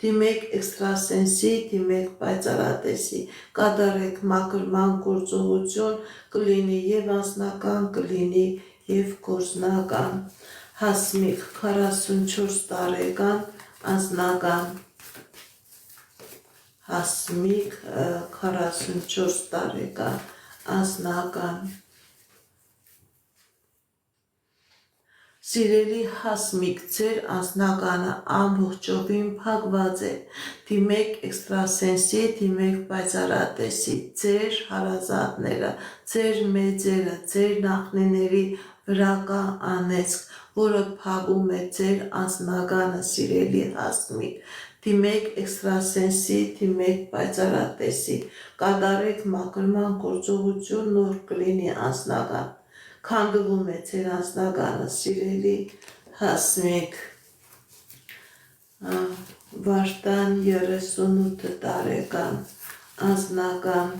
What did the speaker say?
դիմեք էքստրասենսի, դիմեք պայծառատեսի, կատարեք մաքրման գործողություն, կլինի եւ անձնական, կլինի եւ գործնական, Հասմիկ 44 տարեկան, անձնական, Հասմիկ 44 տարեկան, անձնական, Սիրելի Հասմիկ, ձեր անձնականը ամբողջովին փակված է, դիմեք էքստրասենսի, դիմեք պայծառատեսի, ձեր հարազատները, ձեր մեծերը, ձեր նախնիների վրա կա անեծք, որը փակում է ձեր անձնականը, սիրելի Հասմիկ, դիմեք էքստրասենսի, դիմեք պայծառատեսի, կատարեք մաքրման գործողություն, նոր կլինի անձնական, քանդվում է ձեր անձնականը, սիրելի Հասմիկ, Վարդան 38 տարեկան, անձնական,